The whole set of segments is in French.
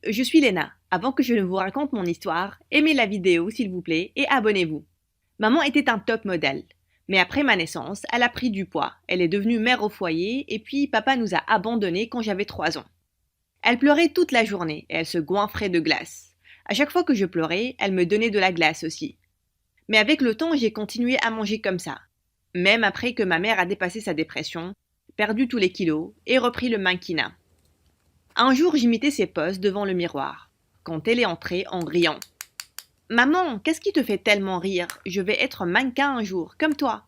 Je suis Léna. Avant que je ne vous raconte mon histoire, aimez la vidéo s'il vous plaît et abonnez-vous. Maman était un top modèle. Mais après ma naissance, elle a pris du poids. Elle est devenue mère au foyer et puis papa nous a abandonnés quand j'avais 3 ans. Elle pleurait toute la journée et elle se goinfrait de glace. À chaque fois que je pleurais, elle me donnait de la glace aussi. Mais avec le temps, j'ai continué à manger comme ça. Même après que ma mère a dépassé sa dépression, perdu tous les kilos et repris le mannequinat. Un jour, j'imitais ses poses devant le miroir, quand elle est entrée en riant. Maman, qu'est-ce qui te fait tellement rire? Je vais être mannequin un jour, comme toi.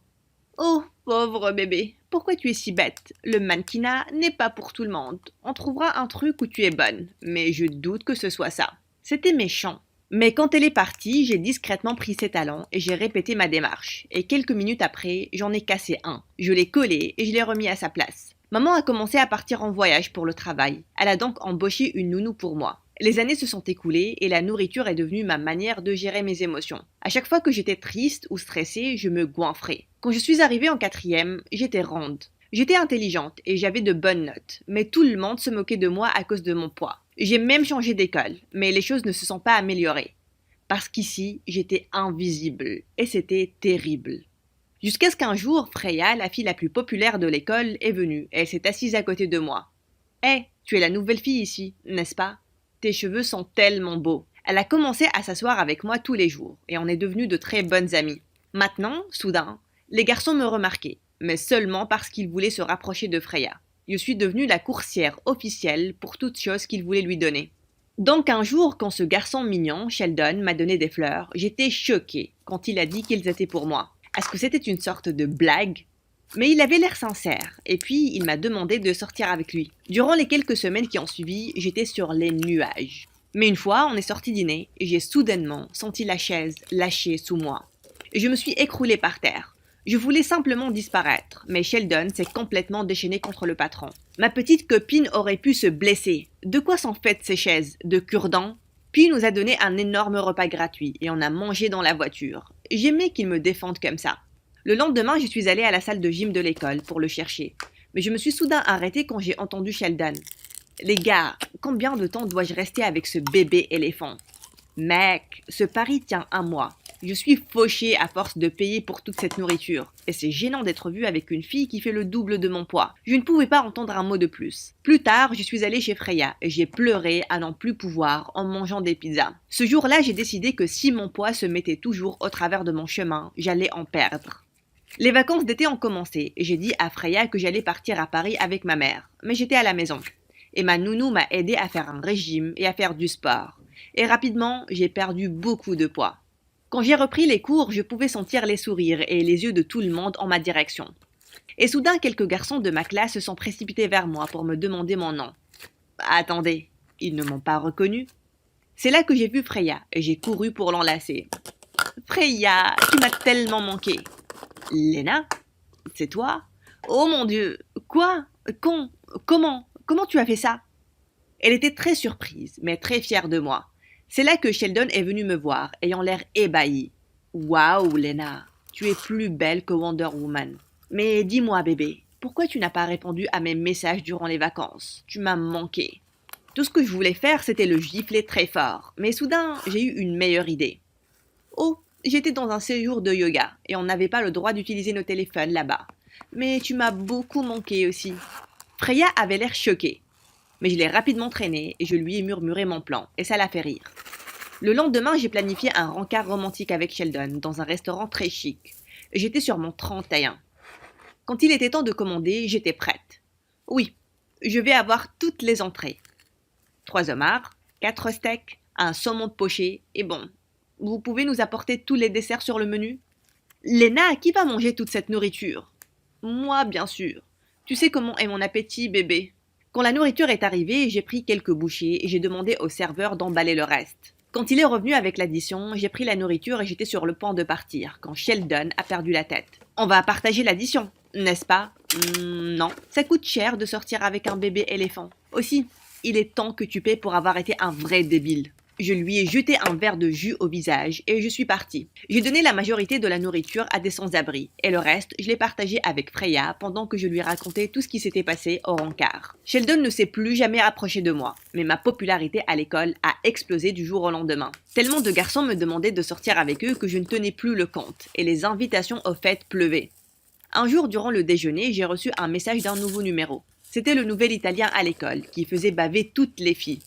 Oh, pauvre bébé, pourquoi tu es si bête? Le mannequinat n'est pas pour tout le monde. On trouvera un truc où tu es bonne, mais je doute que ce soit ça. C'était méchant. Mais quand elle est partie, j'ai discrètement pris ses talons et j'ai répété ma démarche. Et quelques minutes après, j'en ai cassé un. Je l'ai collé et je l'ai remis à sa place. Maman a commencé à partir en voyage pour le travail. Elle a donc embauché une nounou pour moi. Les années se sont écoulées et la nourriture est devenue ma manière de gérer mes émotions. À chaque fois que j'étais triste ou stressée, je me goinfrais. Quand je suis arrivée en quatrième, j'étais ronde. J'étais intelligente et j'avais de bonnes notes, mais tout le monde se moquait de moi à cause de mon poids. J'ai même changé d'école, mais les choses ne se sont pas améliorées. Parce qu'ici, j'étais invisible et c'était terrible. Jusqu'à ce qu'un jour, Freya, la fille la plus populaire de l'école, est venue et elle s'est assise à côté de moi. Hé, tu es la nouvelle fille ici, n'est-ce pas? Tes cheveux sont tellement beaux. Elle a commencé à s'asseoir avec moi tous les jours et on est devenus de très bonnes amies. Maintenant, soudain, les garçons me remarquaient, mais seulement parce qu'ils voulaient se rapprocher de Freya. Je suis devenue la coursière officielle pour toute chose qu'ils voulaient lui donner. Donc un jour, quand ce garçon mignon, Sheldon, m'a donné des fleurs, j'étais choquée quand il a dit qu'ils étaient pour moi. Est-ce que c'était une sorte de blague? Mais il avait l'air sincère, et puis il m'a demandé de sortir avec lui. Durant les quelques semaines qui ont suivi, j'étais sur les nuages. Mais une fois, on est sorti dîner, et j'ai soudainement senti la chaise lâcher sous moi. Et je me suis écroulée par terre. Je voulais simplement disparaître, mais Sheldon s'est complètement déchaîné contre le patron. Ma petite copine aurait pu se blesser. De quoi sont faites ces chaises? De cure-dents? Puis il nous a donné un énorme repas gratuit, et on a mangé dans la voiture. J'aimais qu'il me défende comme ça. Le lendemain, je suis allée à la salle de gym de l'école pour le chercher. Mais je me suis soudain arrêtée quand j'ai entendu Sheldon. Les gars, combien de temps dois-je rester avec ce bébé éléphant? Mec, ce pari tient un mois. Je suis fauchée à force de payer pour toute cette nourriture. Et c'est gênant d'être vue avec une fille qui fait le double de mon poids. Je ne pouvais pas entendre un mot de plus. Plus tard, je suis allée chez Freya et j'ai pleuré à n'en plus pouvoir en mangeant des pizzas. Ce jour-là, j'ai décidé que si mon poids se mettait toujours au travers de mon chemin, j'allais en perdre. Les vacances d'été ont commencé et j'ai dit à Freya que j'allais partir à Paris avec ma mère. Mais j'étais à la maison. Et ma nounou m'a aidé à faire un régime et à faire du sport. Et rapidement, j'ai perdu beaucoup de poids. Quand j'ai repris les cours, je pouvais sentir les sourires et les yeux de tout le monde en ma direction. Et soudain, quelques garçons de ma classe se sont précipités vers moi pour me demander mon nom. Attendez, ils ne m'ont pas reconnu. C'est là que j'ai vu Freya et j'ai couru pour l'enlacer. Freya, tu m'as tellement manqué. Léna, c'est toi? Oh mon Dieu, quoi? Comment tu as fait ça? Elle était très surprise, mais très fière de moi. C'est là que Sheldon est venu me voir, ayant l'air ébahi. Waouh, Lena, tu es plus belle que Wonder Woman. Mais dis-moi, bébé, pourquoi tu n'as pas répondu à mes messages durant les vacances? Tu m'as manqué. Tout ce que je voulais faire, c'était le gifler très fort. Mais soudain, j'ai eu une meilleure idée. Oh, j'étais dans un séjour de yoga, et on n'avait pas le droit d'utiliser nos téléphones là-bas. Mais tu m'as beaucoup manqué aussi. Freya avait l'air choquée. Mais je l'ai rapidement traîné et je lui ai murmuré mon plan, et ça l'a fait rire. Le lendemain, j'ai planifié un rencard romantique avec Sheldon dans un restaurant très chic. J'étais sur mon 31. Quand il était temps de commander, j'étais prête. Oui, je vais avoir toutes les entrées. 3 homards, 4 steaks, un saumon de poché, et bon, vous pouvez nous apporter tous les desserts sur le menu? Léna, qui va manger toute cette nourriture? Moi, bien sûr. Tu sais comment est mon appétit, bébé. Quand la nourriture est arrivée, j'ai pris quelques bouchées et j'ai demandé au serveur d'emballer le reste. Quand il est revenu avec l'addition, j'ai pris la nourriture et j'étais sur le point de partir, quand Sheldon a perdu la tête. On va partager l'addition, n'est-ce pas? Non, ça coûte cher de sortir avec un bébé éléphant. Aussi, il est temps que tu paies pour avoir été un vrai débile. Je lui ai jeté un verre de jus au visage et je suis partie. J'ai donné la majorité de la nourriture à des sans-abri et le reste, je l'ai partagé avec Freya pendant que je lui racontais tout ce qui s'était passé au rencard. Sheldon ne s'est plus jamais approché de moi, mais ma popularité à l'école a explosé du jour au lendemain. Tellement de garçons me demandaient de sortir avec eux que je ne tenais plus le compte et les invitations aux fêtes pleuvaient. Un jour, durant le déjeuner, j'ai reçu un message d'un nouveau numéro. C'était le nouvel italien à l'école qui faisait baver toutes les filles.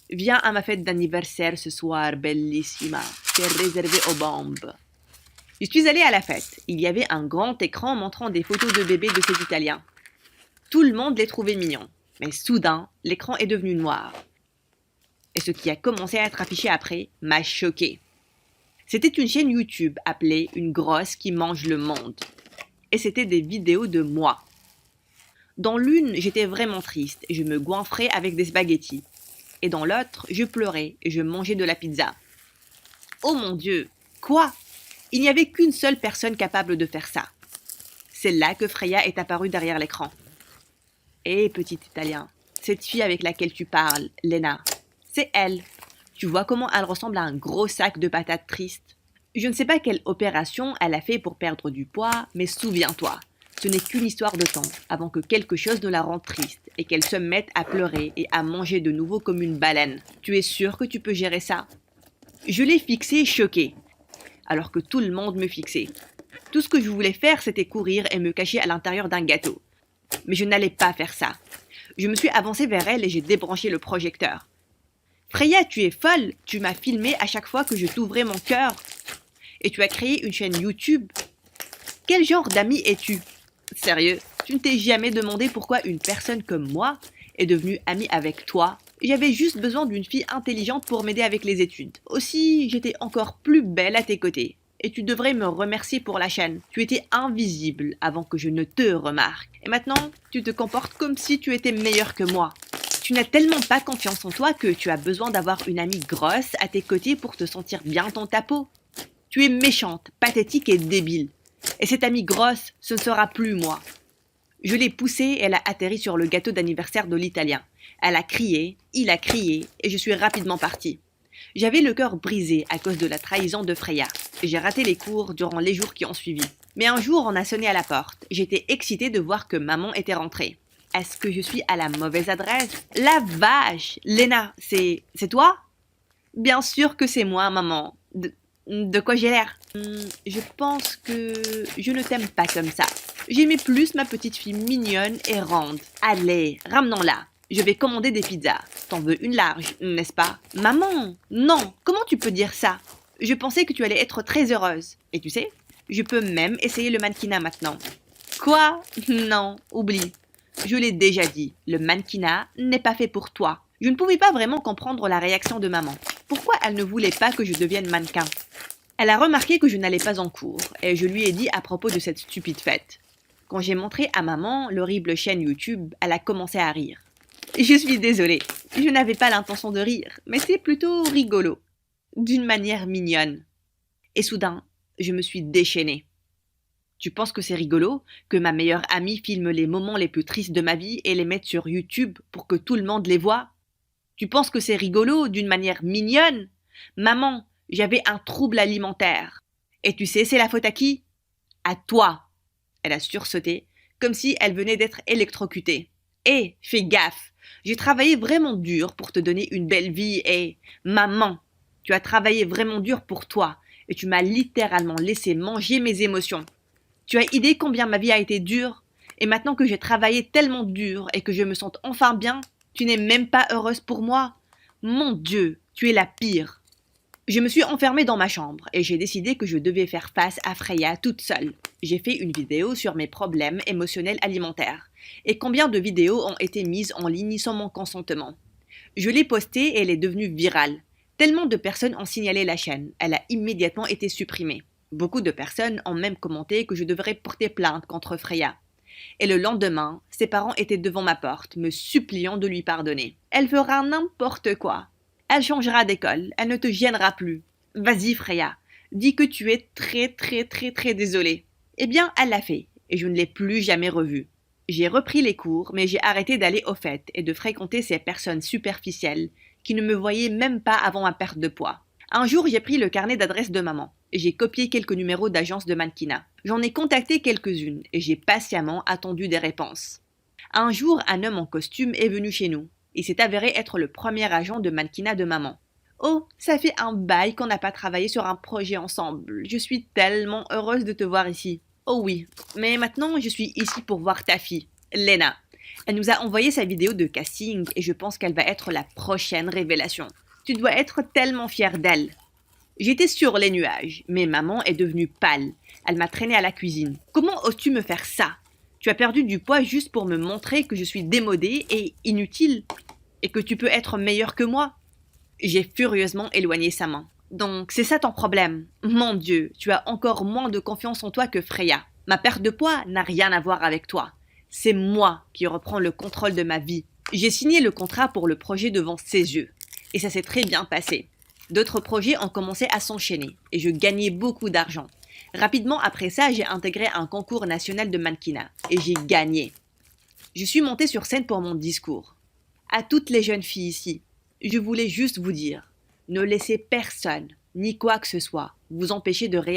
Viens à ma fête d'anniversaire ce soir, bellissima. C'est réservé aux bombes. Je suis allée à la fête. Il y avait un grand écran montrant des photos de bébés de cet Italien. Tout le monde les trouvait mignons. Mais soudain, l'écran est devenu noir. Et ce qui a commencé à être affiché après m'a choquée. C'était une chaîne YouTube appelée Une grosse qui mange le monde. Et c'était des vidéos de moi. Dans l'une, j'étais vraiment triste et je me goinfrais avec des spaghettis. Et dans l'autre, je pleurais et je mangeais de la pizza. Oh mon Dieu, quoi? Il n'y avait qu'une seule personne capable de faire ça. C'est là que Freya est apparue derrière l'écran. Hé, petit Italien, cette fille avec laquelle tu parles, Lena, c'est elle. Tu vois comment elle ressemble à un gros sac de patates tristes? Je ne sais pas quelle opération elle a fait pour perdre du poids, mais souviens-toi, ce n'est qu'une histoire de temps avant que quelque chose ne la rende triste et qu'elle se mette à pleurer et à manger de nouveau comme une baleine. Tu es sûr que tu peux gérer ça? Je l'ai fixée choquée, alors que tout le monde me fixait. Tout ce que je voulais faire, c'était courir et me cacher à l'intérieur d'un gâteau. Mais je n'allais pas faire ça. Je me suis avancée vers elle et j'ai débranché le projecteur. Freya, tu es folle, tu m'as filmé à chaque fois que je t'ouvrais mon cœur. Et tu as créé une chaîne YouTube. Quel genre d'ami es-tu? Sérieux, tu ne t'es jamais demandé pourquoi une personne comme moi est devenue amie avec toi? J'avais juste besoin d'une fille intelligente pour m'aider avec les études. Aussi, j'étais encore plus belle à tes côtés. Et tu devrais me remercier pour la chaîne. Tu étais invisible avant que je ne te remarque. Et maintenant, tu te comportes comme si tu étais meilleure que moi. Tu n'as tellement pas confiance en toi que tu as besoin d'avoir une amie grosse à tes côtés pour te sentir bien dans ta peau. Tu es méchante, pathétique et débile. Et cette amie grosse, ce ne sera plus moi. Je l'ai poussée et elle a atterri sur le gâteau d'anniversaire de l'Italien. Elle a crié, il a crié, et je suis rapidement partie. J'avais le cœur brisé à cause de la trahison de Freya. J'ai raté les cours durant les jours qui ont suivi. Mais un jour, on a sonné à la porte. J'étais excitée de voir que maman était rentrée. Est-ce que je suis à la mauvaise adresse? La vache! Lena, c'est toi? Bien sûr que c'est moi, maman. De quoi j'ai l'air? Je pense que je ne t'aime pas comme ça. J'aimais plus ma petite fille mignonne et ronde. Allez, ramenons-la. Je vais commander des pizzas. T'en veux une large, n'est-ce pas? Maman, non, comment tu peux dire ça? Je pensais que tu allais être très heureuse. Et tu sais, je peux même essayer le mannequinat maintenant. Quoi? Non, oublie. Je l'ai déjà dit, le mannequinat n'est pas fait pour toi. Je ne pouvais pas vraiment comprendre la réaction de maman. Pourquoi elle ne voulait pas que je devienne mannequin? Elle a remarqué que je n'allais pas en cours et je lui ai dit à propos de cette stupide fête. Quand j'ai montré à maman l'horrible chaîne YouTube, elle a commencé à rire. Je suis désolée, je n'avais pas l'intention de rire, mais c'est plutôt rigolo, d'une manière mignonne. Et soudain, je me suis déchaînée. Tu penses que c'est rigolo que ma meilleure amie filme les moments les plus tristes de ma vie et les mette sur YouTube pour que tout le monde les voie? Tu penses que c'est rigolo d'une manière mignonne? Maman, j'avais un trouble alimentaire. Et tu sais, c'est la faute à qui? À toi. Elle a sursauté, comme si elle venait d'être électrocutée. Hé, fais gaffe. J'ai travaillé vraiment dur pour te donner une belle vie et... Maman, tu as travaillé vraiment dur pour toi et tu m'as littéralement laissé manger mes émotions. Tu as idée combien ma vie a été dure? Et maintenant que j'ai travaillé tellement dur et que je me sens enfin bien, tu n'es même pas heureuse pour moi? Mon Dieu, tu es la pire. Je me suis enfermée dans ma chambre et j'ai décidé que je devais faire face à Freya toute seule. J'ai fait une vidéo sur mes problèmes émotionnels alimentaires et combien de vidéos ont été mises en ligne sans mon consentement. Je l'ai postée et elle est devenue virale. Tellement de personnes ont signalé la chaîne, elle a immédiatement été supprimée. Beaucoup de personnes ont même commenté que je devrais porter plainte contre Freya. Et le lendemain, ses parents étaient devant ma porte, me suppliant de lui pardonner. Elle fera n'importe quoi. Elle changera d'école, elle ne te gênera plus. Vas-y Freya, dis que tu es très désolée. Eh bien, elle l'a fait, et je ne l'ai plus jamais revue. J'ai repris les cours, mais j'ai arrêté d'aller aux fêtes et de fréquenter ces personnes superficielles qui ne me voyait même pas avant ma perte de poids. Un jour, j'ai pris le carnet d'adresses de maman et j'ai copié quelques numéros d'agences de mannequinat. J'en ai contacté quelques-unes et j'ai patiemment attendu des réponses. Un jour, un homme en costume est venu chez nous. Il s'est avéré être le premier agent de mannequinat de maman. Oh, ça fait un bail qu'on n'a pas travaillé sur un projet ensemble. Je suis tellement heureuse de te voir ici. Oh oui, mais maintenant je suis ici pour voir ta fille, Lena. Elle nous a envoyé sa vidéo de casting et je pense qu'elle va être la prochaine révélation. Tu dois être tellement fière d'elle. J'étais sur les nuages, mais maman est devenue pâle. Elle m'a traînée à la cuisine. Comment oses-tu me faire ça? Tu as perdu du poids juste pour me montrer que je suis démodée et inutile et que tu peux être meilleure que moi? J'ai furieusement éloigné sa main. Donc c'est ça ton problème. Mon Dieu, tu as encore moins de confiance en toi que Freya. Ma perte de poids n'a rien à voir avec toi. C'est moi qui reprends le contrôle de ma vie. J'ai signé le contrat pour le projet devant ses yeux. Et ça s'est très bien passé. D'autres projets ont commencé à s'enchaîner et je gagnais beaucoup d'argent. Rapidement après ça, j'ai intégré un concours national de mannequinat et j'ai gagné. Je suis montée sur scène pour mon discours. À toutes les jeunes filles ici, je voulais juste vous dire, ne laissez personne, ni quoi que ce soit, vous empêcher de réaliser